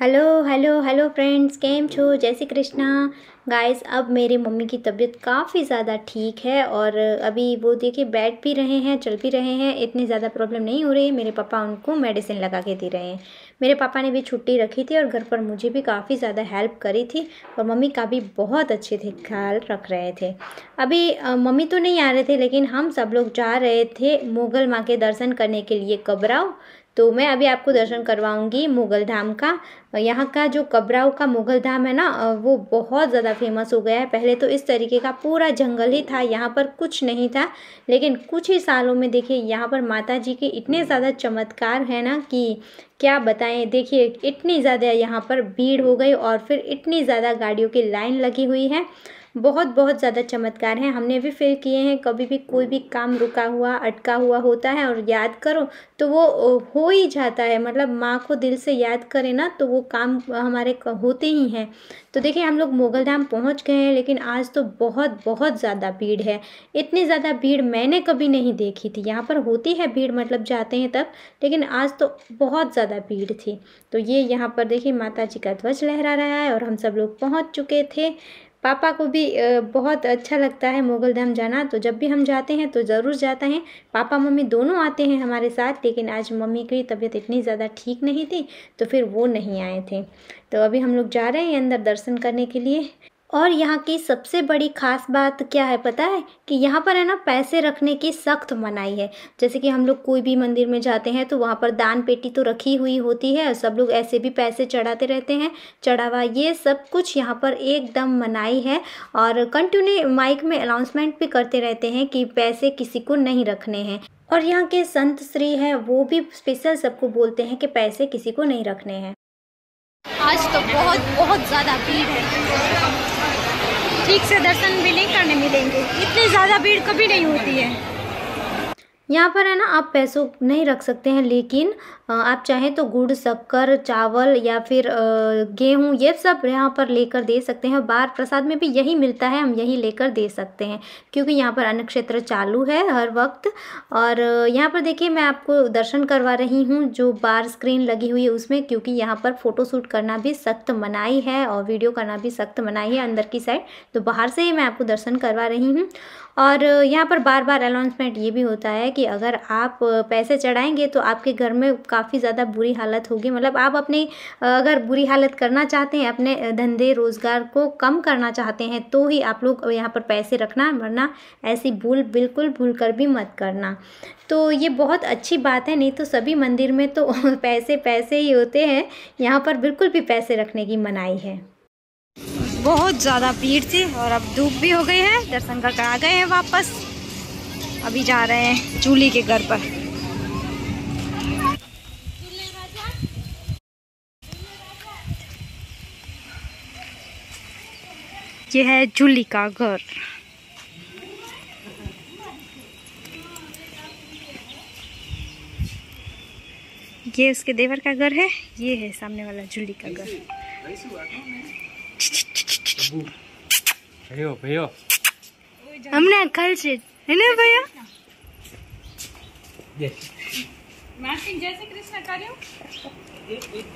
Hello hello hello friends, केम छो? जय Shri Krishna. Guys, अब मेरी मम्मी की तबीयत काफ़ी ज़्यादा ठीक है और अभी वो देखिए बैठ भी रहे हैं, चल भी रहे हैं। इतनी ज़्यादा प्रॉब्लम नहीं हो रही है। मेरे पापा उनको मेडिसिन लगा के दे रहे हैं। मेरे पापा ने भी छुट्टी रखी थी और घर पर मुझे भी काफ़ी ज़्यादा हेल्प करी थी और मम्मी का भी बहुत अच्छे थे, ख्याल रख रहे थे। अभी मम्मी तो नहीं आ रहे थे, लेकिन हम सब लोग जा रहे थे मुगल माँ के दर्शन करने के लिए कबराव। तो मैं अभी आपको दर्शन करवाऊंगी मुगल धाम का। यहाँ का जो कबराव का मुगल धाम है ना, वो बहुत ज़्यादा फेमस हो गया है। पहले तो इस तरीके का पूरा जंगल ही था, यहाँ पर कुछ नहीं था। लेकिन कुछ ही सालों में देखिए यहाँ पर माता जी के इतने ज़्यादा चमत्कार हैं ना कि क्या बताएं। देखिए इतनी ज़्यादा यहाँ पर भीड़ हो गई और फिर इतनी ज़्यादा गाड़ियों की लाइन लगी हुई है। बहुत बहुत ज़्यादा चमत्कार हैं, हमने भी फील किए हैं। कभी भी कोई भी काम रुका हुआ अटका हुआ होता है और याद करो तो वो हो ही जाता है। मतलब माँ को दिल से याद करें ना तो वो काम हमारे होते ही हैं। तो देखिए हम लोग मुगल धाम पहुँच गए हैं, लेकिन आज तो बहुत बहुत ज़्यादा भीड़ है। इतनी ज़्यादा भीड़ मैंने कभी नहीं देखी थी। यहाँ पर होती है भीड़, मतलब जाते हैं तब, लेकिन आज तो बहुत ज़्यादा भीड़ थी। तो ये यहाँ पर देखिए माता जी का ध्वज लहरा रहा है और हम सब लोग पहुँच चुके थे। पापा को भी बहुत अच्छा लगता है मुगल धाम जाना, तो जब भी हम जाते हैं तो ज़रूर जाते हैं। पापा मम्मी दोनों आते हैं हमारे साथ, लेकिन आज मम्मी की तबीयत इतनी ज़्यादा ठीक नहीं थी तो फिर वो नहीं आए थे। तो अभी हम लोग जा रहे हैं अंदर दर्शन करने के लिए। और यहाँ की सबसे बड़ी ख़ास बात क्या है पता है? कि यहाँ पर है ना पैसे रखने की सख्त मनाही है। जैसे कि हम लोग कोई भी मंदिर में जाते हैं तो वहाँ पर दान पेटी तो रखी हुई होती है, सब लोग ऐसे भी पैसे चढ़ाते रहते हैं। चढ़ावा ये सब कुछ यहाँ पर एकदम मनाही है और कंटिन्यू माइक में अनाउंसमेंट भी करते रहते हैं कि पैसे किसी को नहीं रखने हैं। और यहाँ के संत श्री हैं वो भी स्पेशल सबको बोलते हैं कि पैसे किसी को नहीं रखने हैं। आज तो बहुत बहुत ज़्यादा भीड़ है, ठीक से दर्शन भी नहीं करने मिलेंगे। इतनी ज़्यादा भीड़ कभी नहीं होती है। यहाँ पर है ना आप पैसों नहीं रख सकते हैं, लेकिन आप चाहें तो गुड़, शक्कर, चावल या फिर गेहूँ ये सब यहाँ पर लेकर दे सकते हैं। बाहर प्रसाद में भी यही मिलता है, हम यही लेकर दे सकते हैं क्योंकि यहाँ पर अन्न क्षेत्र चालू है हर वक्त। और यहाँ पर देखिए मैं आपको दर्शन करवा रही हूँ जो बार स्क्रीन लगी हुई है उसमें, क्योंकि यहाँ पर फ़ोटो शूट करना भी सख्त मनाही है और वीडियो करना भी सख्त मनाही है अंदर की साइड। तो बाहर से ही मैं आपको दर्शन करवा रही हूँ। और यहाँ पर बार बार अनाउंसमेंट ये भी होता है कि अगर आप पैसे चढ़ाएंगे तो आपके घर में काफ़ी ज़्यादा बुरी हालत होगी। मतलब आप अपने अगर बुरी हालत करना चाहते हैं, अपने धंधे रोज़गार को कम करना चाहते हैं तो ही आप लोग यहाँ पर पैसे रखना, वरना ऐसी भूल बिल्कुल भूल कर भी मत करना। तो ये बहुत अच्छी बात है, नहीं तो सभी मंदिर में तो पैसे पैसे ही होते हैं, यहाँ पर बिल्कुल भी पैसे रखने की मनाही है। बहुत ज़्यादा भीड़ थी और अब धूप भी हो गई है, दर्शन करके आ गए हैं वापस। अभी जा रहे हैं जूली के घर पर। ये है जूली का घर। ये उसके देवर का घर है, ये है सामने वाला जूली का घर। भैया हमने कल से है ना भैया।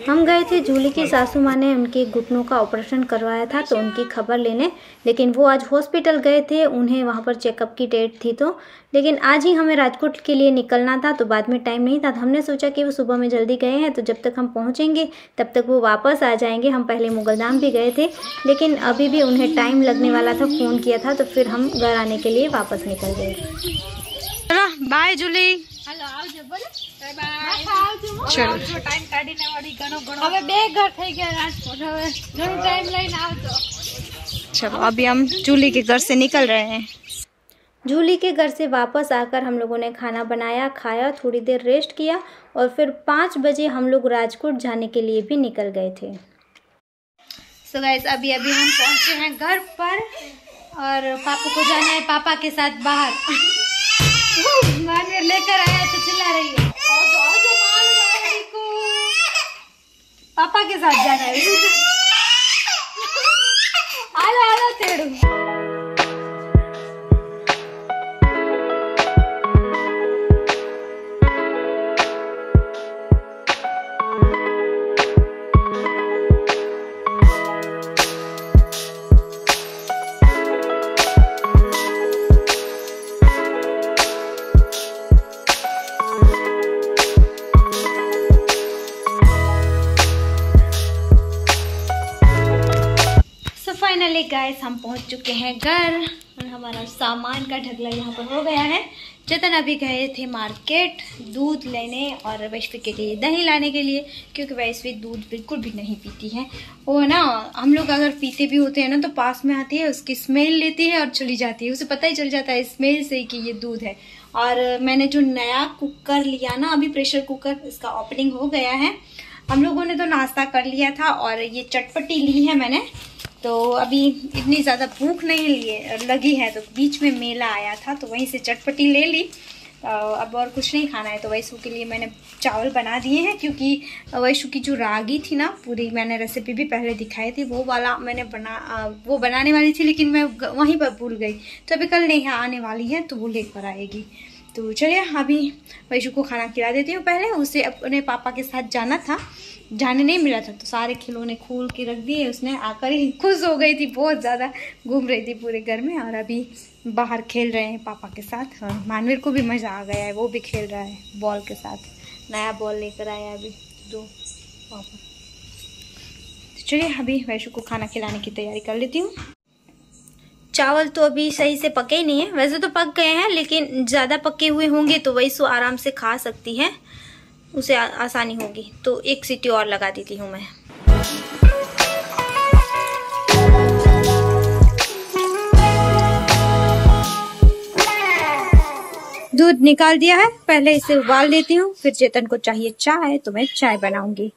हम गए थे, जूली की सासू माँ ने उनके घुटनों का ऑपरेशन करवाया था तो उनकी खबर लेने, लेकिन वो आज हॉस्पिटल गए थे, उन्हें वहाँ पर चेकअप की डेट थी। तो लेकिन आज ही हमें राजकोट के लिए निकलना था तो बाद में टाइम नहीं था, तो हमने सोचा कि वो सुबह में जल्दी गए हैं तो जब तक हम पहुँचेंगे तब तक वो वापस आ जाएंगे। हम पहले मुगल धाम भी गए थे, लेकिन अभी भी उन्हें टाइम लगने वाला था, फ़ोन किया था तो फिर हम घर आने के लिए वापस निकल गए। चलो बाय जूली। चलो अभी हम जूली के घर से निकल रहे हैं। जूली के घर से वापस आकर हम लोगों ने खाना बनाया, खाया, थोड़ी देर रेस्ट किया और फिर 5 बजे हम लोग राजकोट जाने के लिए भी निकल गए थे। सो गाइस अभी हम पहुंचे हैं घर पर और पापा को जाना है पापा के साथ बाहर। लेकर आया तो चिल्ला रही है, पापा के साथ जाना है। आला तेरू। फाइनली गाइस हम पहुंच चुके हैं घर और हमारा सामान का ढगला यहाँ पर हो गया है। चेतन अभी गए थे मार्केट दूध लेने और वैश्वी के लिए दही लाने के लिए, क्योंकि वैश्वी दूध बिल्कुल भी नहीं पीती है। वो ना हम लोग अगर पीते भी होते हैं ना तो पास में आती है, उसकी स्मेल लेती है और चली जाती है। उसे पता ही चल जाता है स्मेल से कि ये दूध है। और मैंने जो नया कुकर लिया ना अभी, प्रेशर कुकर, इसका ओपनिंग हो गया है। हम लोगों ने तो नाश्ता कर लिया था और ये चटपटी ली है मैंने। तो अभी इतनी ज़्यादा भूख नहीं लगी है, तो बीच में मेला आया था तो वहीं से चटपटी ले ली। अब और कुछ नहीं खाना है तो वैशु के लिए मैंने चावल बना दिए हैं, क्योंकि वैशु की जो रागी थी ना, पूरी मैंने रेसिपी भी पहले दिखाई थी, वो वाला मैंने वो बनाने वाली थी, लेकिन मैं वहीं पर भूल गई। तो अभी कल नहीं आने वाली है तो वो लेकर आएगी। तो चलिए अभी वैशु को खाना खिला देती हूँ। पहले उसे अपने पापा के साथ जाना था, जाने नहीं मिला था, तो सारे खिलौने खोल के रख दिए। उसने आकर ही खुश हो गई थी, बहुत ज़्यादा घूम रही थी पूरे घर में। और अभी बाहर खेल रहे हैं पापा के साथ। हाँ, मानवीर को भी मज़ा आ गया है, वो भी खेल रहा है बॉल के साथ। नया बॉल लेकर आया अभी 2 पापा। तो चलिए अभी वैशु को खाना खिलाने की तैयारी कर लेती हूँ। चावल तो अभी सही से पके ही नहीं है, वैसे तो पक गए हैं, लेकिन ज़्यादा पके हुए होंगे तो वैशु आराम से खा सकती है, उसे आसानी होगी। तो 1 सीटी और लगा देती हूँ मैं। दूध निकाल दिया है, पहले इसे उबाल लेती हूँ, फिर चेतन को चाहिए चाय तो मैं चाय बनाऊंगी।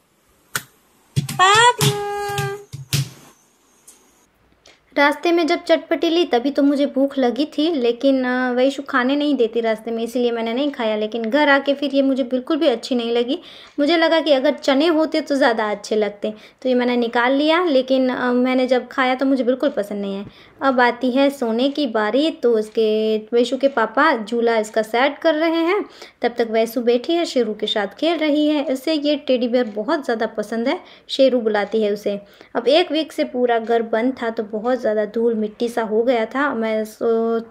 रास्ते में जब चटपटी ली तभी तो मुझे भूख लगी थी, लेकिन वैशु खाने नहीं देती रास्ते में, इसीलिए मैंने नहीं खाया। लेकिन घर आके फिर ये मुझे बिल्कुल भी अच्छी नहीं लगी। मुझे लगा कि अगर चने होते तो ज़्यादा अच्छे लगते, तो ये मैंने निकाल लिया। लेकिन मैंने जब खाया तो मुझे बिल्कुल पसंद नहीं है। अब आती है सोने की बारी, तो उसके वैशु के पापा झूला इसका सेट कर रहे हैं। तब तक वैशु बैठी है, शेरू के साथ खेल रही है। उसे ये टेडी बेयर बहुत ज़्यादा पसंद है, शेरू बुलाती है उसे। अब 1 वीक से पूरा घर बंद था तो बहुत ज़्यादा धूल मिट्टी सा हो गया था। मैं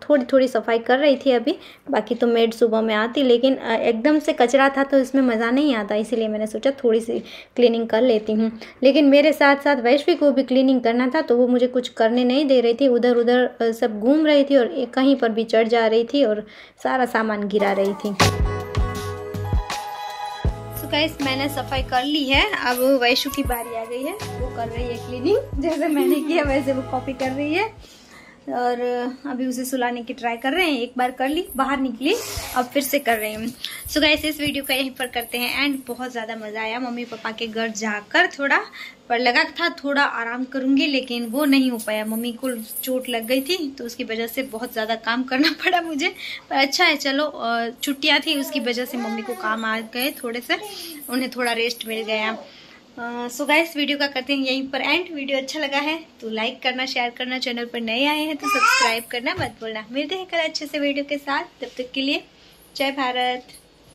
थोड़ी थोड़ी सफाई कर रही थी अभी, बाकी तो मेड सुबह में आती, लेकिन एकदम से कचरा था तो इसमें मज़ा नहीं आता, इसीलिए मैंने सोचा थोड़ी सी क्लीनिंग कर लेती हूँ। लेकिन मेरे साथ साथ वैश्वी को भी क्लीनिंग करना था, तो वो मुझे कुछ करने नहीं दे रही थी। उधर उधर सब घूम रही थी और कहीं पर भी चढ़ जा रही थी और सारा सामान गिरा रही थी। तो गाइस मैंने सफाई कर ली है, अब वैशु की बारी आ गई है। वो कर रही है क्लीनिंग, जैसे मैंने किया वैसे वो कॉपी कर रही है। और अभी उसे सुलाने की ट्राई कर रहे हैं। एक बार कर ली, बाहर निकली, अब फिर से कर रही हूँ। सो गाइस इस वीडियो का यहीं पर करते हैं एंड। बहुत ज़्यादा मज़ा आया मम्मी पापा के घर जाकर। थोड़ा पर लगा था थोड़ा आराम करूँगी, लेकिन वो नहीं हो पाया। मम्मी को चोट लग गई थी तो उसकी वजह से बहुत ज़्यादा काम करना पड़ा मुझे। पर अच्छा है, चलो छुट्टियाँ थी उसकी वजह से मम्मी को काम आ गए, थोड़े से उन्हें थोड़ा रेस्ट मिल गया। सो गाइस वीडियो का करते हैं यहीं पर एंड। वीडियो अच्छा लगा है तो लाइक करना, शेयर करना, चैनल पर नए आए हैं तो सब्सक्राइब करना मत भूलना। मिलते हैं कल अच्छे से वीडियो के साथ, तब तक के लिए जय भारत।